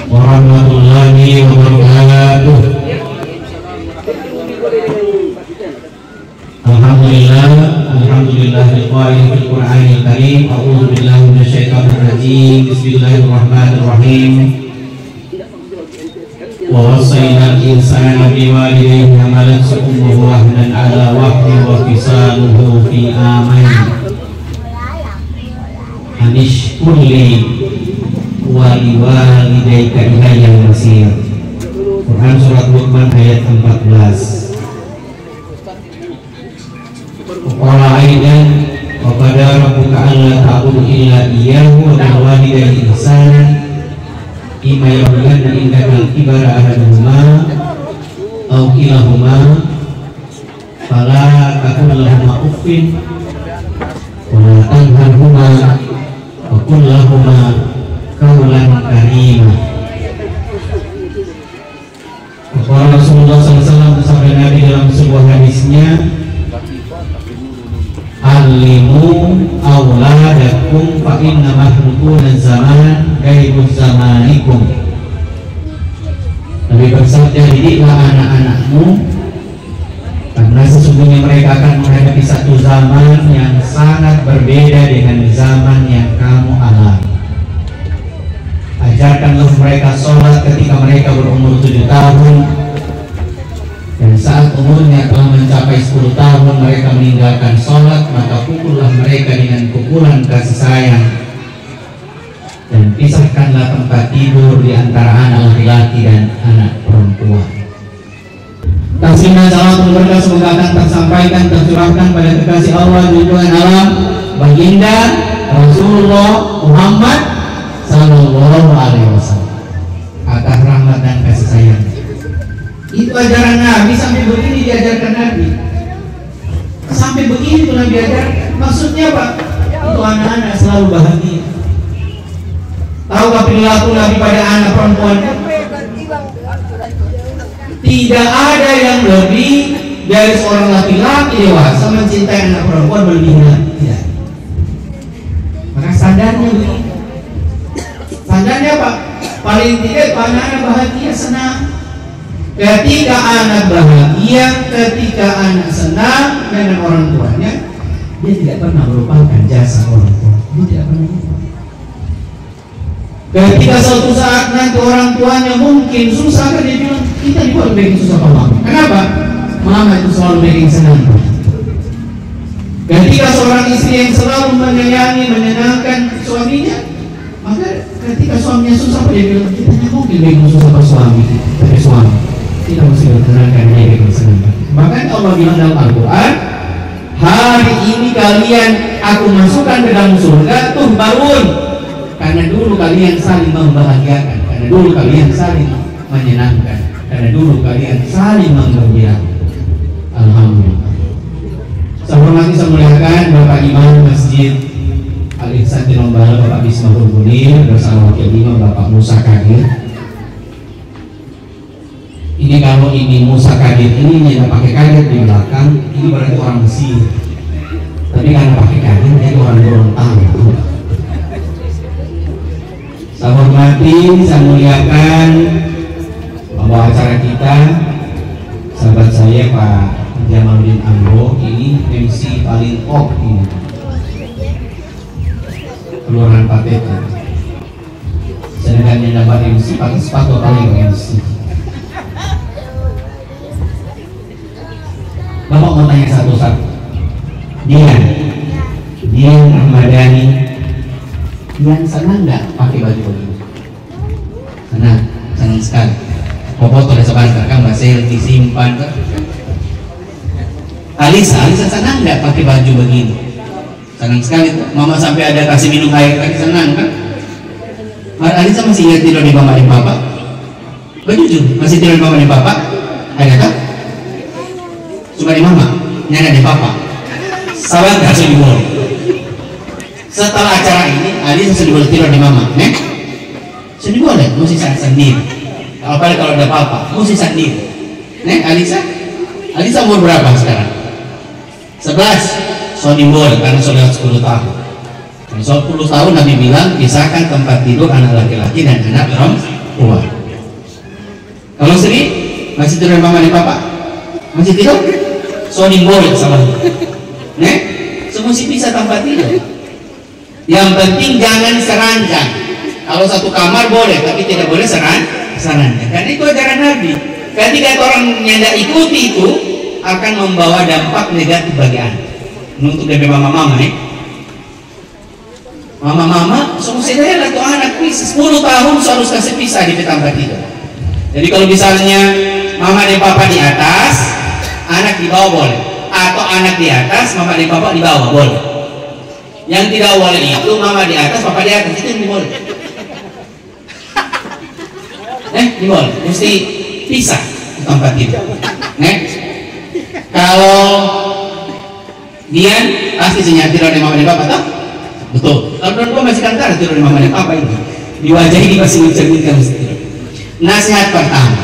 warahmatullahi wabarakatuh. Alhamdulillah liqa'il fil Qur'anil Karim. A'udzu billahi minasyaitonir rajim. Bismillahirrahmanirrahim. Wa wasaina al-insana biwalidayhi hamalathu ummuhu wahnan 'ala wahnin wa fisaluhu fi amain. Anishkur li wa liwalidayka ilayal masir. Quran surat Luqman ayat 14. Qala aidan wa qadara rabbuka alla ta'budu illa iyyahu wa bil walidayni ihsana imma yablughanna indaka al-kibara ahaduhuma aw kilahuma fala taqul lahumā uffin wa la tanharhumā wa qul lahumā qawlan karīmā. Qala Rasulullah SAW bersabda Nabi dalam sebuah hadisnya, alimu auladakum fa inna mahlukuna zaman gaibu zamanikum. Nabi bersabda, didiklah anak-anakmu karena sesungguhnya mereka akan menghadapi satu zaman yang sangat berbeda dengan zaman yang kamu alami. Ajarkanlah mereka sholat ketika mereka berumur 7 tahun, dan saat umurnya telah mencapai 10 tahun mereka meninggalkan sholat, maka pukullah mereka dengan pukulan kasih sayang, dan pisahkanlah tempat tidur di antara anak laki-laki dan anak perempuan. Taslim dan salawat berkah semoga akan tersampaikan, tercurahkan pada kekasih Allah junjungan alam baginda Rasulullah Muhammad Sallallahu Alaihi Wasallam, atas rahmat dan kasih sayang. Itu ajaran Nabi, sampai begini diajarkan Nabi. Sampai begini tuh Nabi ajarkan. Maksudnya apa? Itu anak-anak selalu bahagia. Tahukah perilaku Nabi pada anak perempuan? Tidak ada yang lebih dari seorang laki-laki dewasa mencintai anak perempuan berlebihan. Tidak. Maka standarnya begini. Standarnya apa? Paling tidak anak-anak bahagia, senang. Ketika anak bahagia, ketika anak senang dengan orang tuanya, dia tidak pernah melupakan jasa orang tua. Dia tidak pernah lupa. Ketika suatu saat nanti orang tuanya mungkin susah, kan dia bilang, kita juga bikin susah Pak Mama. Kenapa? Mama itu selalu bikin senang. Ketika seorang istri yang selalu menyayangi, menyenangkan suaminya, maka ketika suaminya susah, dia bilang, kita tidak mungkin bikin susah Pak suami. Kita mesti bertenangkan dia dengan senang. Bahkan Allah bilang dalam Al-Quran, hari ini kalian aku masukkan ke dalam surga tuh bangun, karena dulu kalian saling membahagiakan, karena dulu kalian saling menyenangkan, karena dulu kalian saling menggembirakan. Alhamdulillah. Saya hormati, saya muliakan Bapak Imam Masjid Al-Ihsan Tinombala, Bapak Bismahul Munir, bersama Wakil Imam Bapak Musa Kadir. Ini kalau ini Musa Kadir ini tidak pakai kadir di belakang, ini berarti orang Mesir. Tapi karena pakai kadir, jadi orang Gorontalo. Saya hormati, saya muliakan pembawa acara kita, sahabat saya Pak Jamaluddin Amro. Ini MC paling top ini, Kelurahan Patete. Sedangkan yang dapat MC pakai sepatu paling MC. Bapak mau tanya satu-satu. Dian Ahmadani, yang senang nggak pakai baju begini? Senang sekali. Foto ada sebentar kan, Mbak Selfie simpan kan? Alisa senang nggak pakai baju begini? Senang sekali. Mama sampai ada kasih minum air lagi, senang kan? Alisa masih ingat tidur di mama dan papa? Jujur, masih tidur di mama dan papa? Ada kan? Suka di mama, nyana di papa. Sahabat gak sedih. Setelah acara ini, Alisa sedih boleh tidur di mama, sedih boleh, mesti sendiri. Apalagi kalau ada papa, mesti sendiri. Alisa umur berapa sekarang? 11. Sony boleh karena sudah 10 tahun. 10 tahun Nabi bilang pisahkan tempat tidur anak laki-laki dan anak keluar. Kalau sini masih tidur mama dan papa, masih tidur, Sony boleh sama semua sih bisa tempat tidur. Yang penting jangan seranjang. Kalau satu kamar boleh, tapi tidak boleh seranjang. Karena itu ajaran Nabi. Ketika orang yang tidak ikuti itu akan membawa dampak negatif bagi anak. Untuk dari mama-mama mama-mama semua saya lah tuh anak 10 tahun harus kasih pisah di tempat tidur. Jadi kalau misalnya mama dan papa di atas, anak di bawah boleh, atau anak di atas, mama dan papa di bawah boleh. Yang tidak boleh itu mama di atas, papa di atas, itu yang boleh. Boleh, mesti pisah di tempat tidur. Kalau dia pasti senyap tidur di mama dan papa, tak? Betul. Kalau perempuan masih kantara tidur di mama dan papa ini, di wajah ini masih mencerminkan mesti tidur. Nasihat pertama,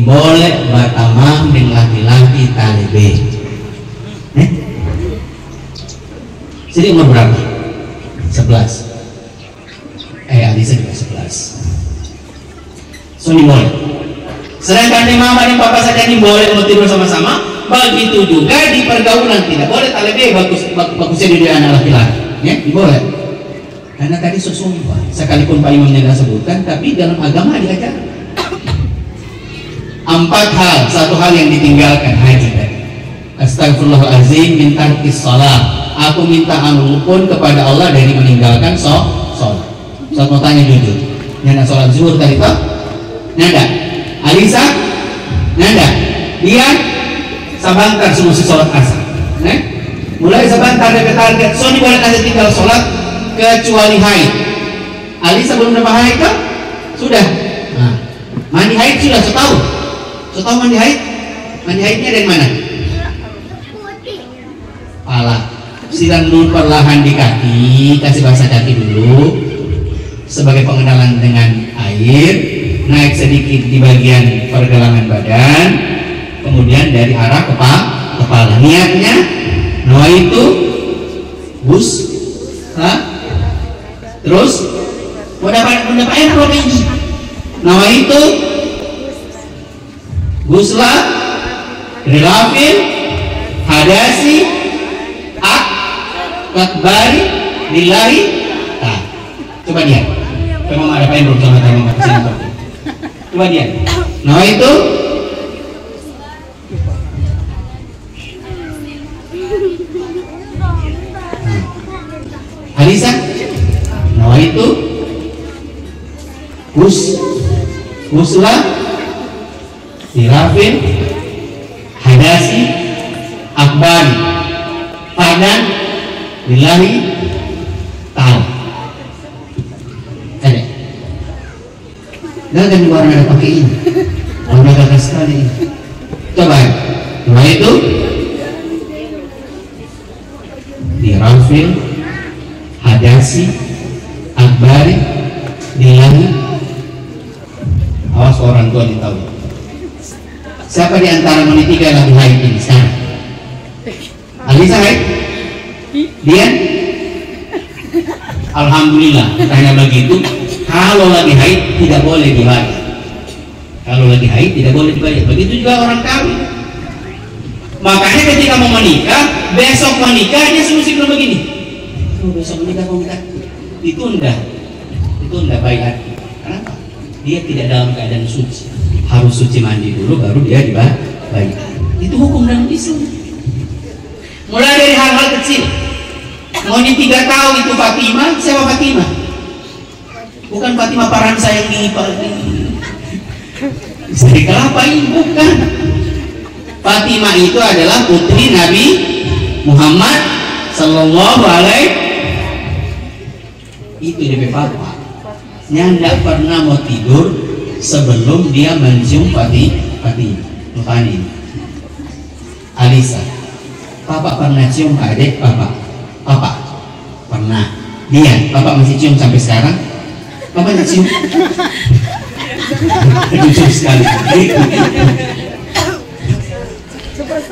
boleh batamam dengan laki-laki talebe. Jadi umur berapa? 11. Alisa juga 11. So ini boleh. Sedangkan di mama dan papa saja ini boleh mau tidur sama-sama. Begitu juga di pergaulan tidak boleh talebe bagusnya di anak laki-laki. Boleh. Karena tadi sumpah, sekalipun Pak Imamnya tidak sebutkan, tapi dalam agama diajar 4 hal. Satu hal yang ditinggalkan haji tadi. Astagfirullahaladzim min tarkis shalah. Aku minta ampun kepada Allah dari meninggalkan sholat. Saya mau tanya jujur, nyanda sholat zuhur tadi Pak? Nyanda? Alisa? Nyanda? Dia? Sabantar semua sholat asar. Mulai sabantar dari target. Sony boleh kasih tinggal sholat kecuali haid. Alisa belum dapat haid kan? Sudah. Mandi haid sudah setahun. Setahun mandi haid? Mandi haidnya dari mana? Pala. Siram dulu perlahan di kaki, kasih basah kaki dulu sebagai pengenalan dengan air. Naik sedikit di bagian pergelangan badan, kemudian dari arah kepala. Niatnya, nawa itu terus mendapat enak loh ini. Nawa itu gusla, rilafin, hadasi, akbari, lillahi. Coba dia. Memang ada yang belum sama-sama kesini. Coba dia. Nawa itu Alisa, nawa itu usla, tirafin, hadasi, akbari, padan, lillahi ta'ala. Ada. Dan warna ada pakai ini. Warna gagah sekali ini. Coba. Nawa itu tirafin, hadasi, akbari, lillahi. Awas orang tua ditahu. Siapa di antara menitiga lagi haid ini sekarang? Alisa haid? Dia? Alhamdulillah. Tanya begitu. Kalau lagi haid tidak boleh dibayar. Kalau lagi haid tidak boleh dibayar. Begitu juga orang kawin. Makanya ketika mau menikah, besok menikah dia semua bilang begini. Besok menikah mau minta ditunda bayar. Kenapa? Dia tidak dalam keadaan suci, harus suci mandi dulu baru dia dibayar. Itu hukum dalam Islam. Mulai dari hal-hal kecil. Maunya 3 tahun itu Fatimah, siapa Fatimah? Bukan Fatimah Paransa yang di istri kelapa ini, bukan. Fatimah itu adalah putri Nabi Muhammad Sallallahu Alaihi. Itu DP papa. Yang tidak pernah mau tidur sebelum dia mencium Fatimah. Makanya ini. Alisa, papa pernah cium adik papa? Papa pernah. Dia, papa masih cium sampai sekarang? Papa masih cium? Jujur sekali.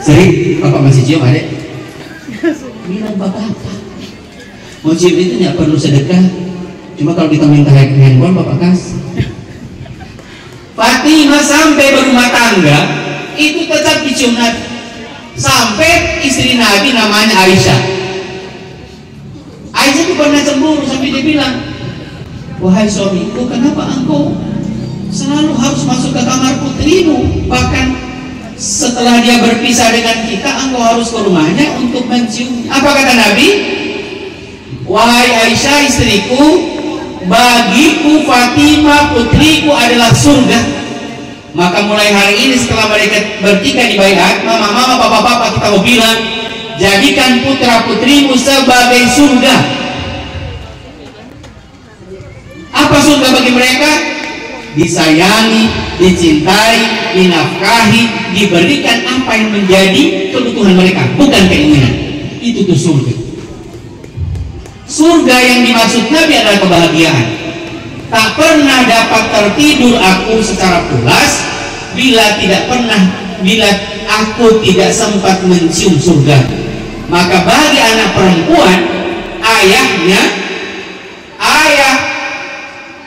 Sering, papa masih cium adik? Bilang papa apa? Mau cium itu tidak perlu sedekah, Cuma kalau kita minta handphone Bapak kasih. Fatimah sampai berumah tangga itu tetap dicium Nabi. Sampai istri Nabi namanya Aisyah. Aisyah itu pernah cemburu sampai dia bilang, wahai suamiku, kenapa engkau selalu harus masuk ke kamar putrimu? Bahkan setelah dia berpisah dengan kita, engkau harus ke rumahnya untuk mencium. Apa kata Nabi? Wahai Aisyah istriku, bagiku Fatimah putriku adalah surga. Maka mulai hari ini setelah mereka bertiga di baiat, mama-mama, papa-papa, kita mau bilang, jadikan putra putrimu sebagai surga. Apa surga bagi mereka? Disayangi, dicintai, dinafkahi, diberikan apa yang menjadi kebutuhan mereka, bukan keinginan. Itu tuh surga. Surga yang dimaksud Nabi adalah kebahagiaan. Tak pernah dapat tertidur aku secara pulas bila aku tidak sempat mencium surga. Maka bagi anak perempuan, ayah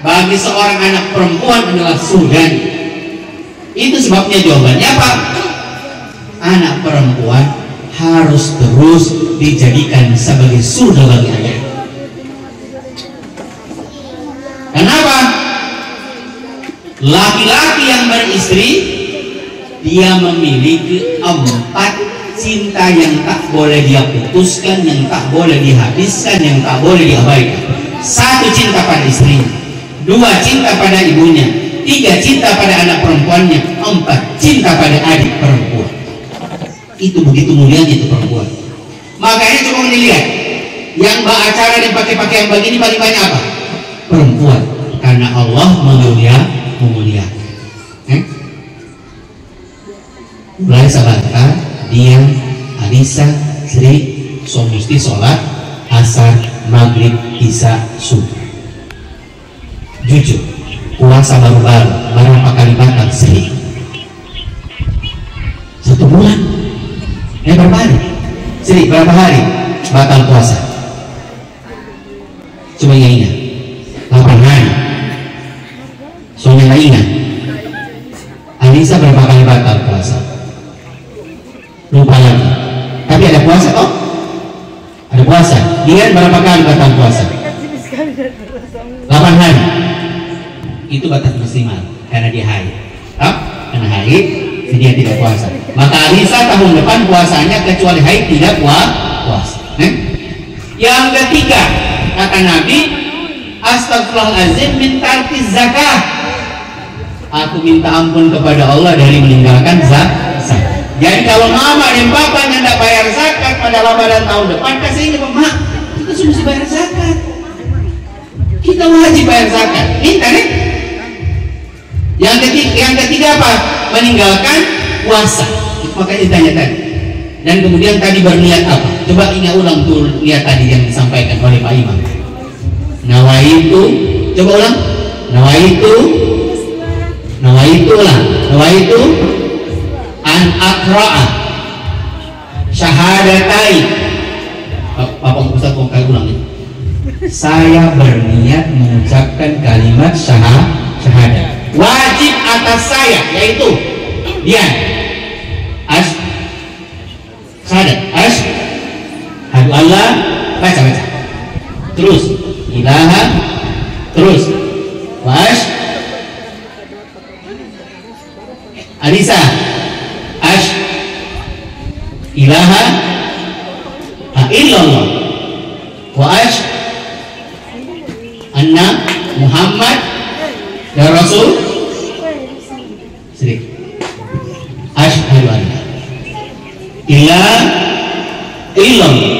bagi seorang anak perempuan adalah surga. Itu sebabnya jawabannya apa? Anak perempuan harus terus dijadikan sebagai surga bagi ayah. Kenapa? Laki-laki yang beristri, dia memiliki 4 cinta yang tak boleh dia putuskan, yang tak boleh dihabiskan, yang tak boleh diabaikan. 1 cinta pada istrinya, 2 cinta pada ibunya, 3 cinta pada anak perempuannya, 4 cinta pada adik perempuan. Itu begitu mulianya itu perempuan. Makanya coba dilihat, yang beracara dan pakai pakaian begini paling banyak apa? Perempuan. Karena Allah memuliakan. Mulai Sabata, dia, Alisa, Sri, so mesti sholat asar, maghrib, isya, subuh. Jujur, puasa baru-baru berapa kali batal Sri? 1 bulan. Berapa hari? Sri, berapa hari batal puasa? Coba ingat. 8 hari. Soalnya nggak ingat. Alisa berapa kali batal puasa? Lupa lagi. Tapi ada puasa toh? Ada puasa. Dia berapa kali batal puasa? 8 hari. Itu batas maksimal karena dia haid. Karena haid, dia tidak puasa. Maka Alisa tahun depan puasanya kecuali haid tidak puasa. Yang ketiga, kata Nabi, astagfirullahaladzim min tarkiz zakah. Aku minta ampun kepada Allah dari meninggalkan zakat. Jadi kalau mama dan papa yang tidak bayar zakat pada Ramadan tahun depan, kasih ini mak, kita sudah mesti bayar zakat. Kita wajib bayar zakat. Minta nih. Yang ketiga apa? Meninggalkan puasa. Makanya ditanya tadi. Dan kemudian tadi berniat apa? Coba ingat ulang tuh niat tadi yang disampaikan oleh Pak Imam. Nawaitu, coba ulang. Nawaitu an akra'a syahadatai. Bapak Ustaz mau kali ulang ya. Saya berniat mengucapkan kalimat syahadat. Wajib atas saya yaitu dia syahadat. Asyhadu alla, baca. Terus ilaha, terus Alisa ilaha illallah wa anna Muhammad ya Rasul Sri asyhadu anna ilaha illallah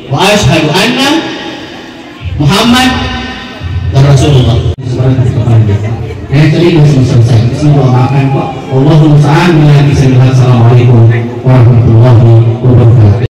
wa asyhadu anna Muhammad ya Rasulullah. Tadi sudah selesai. Semua makan kok. Allahumma sa'an bila bisa. Assalamualaikum warahmatullahi wabarakatuh.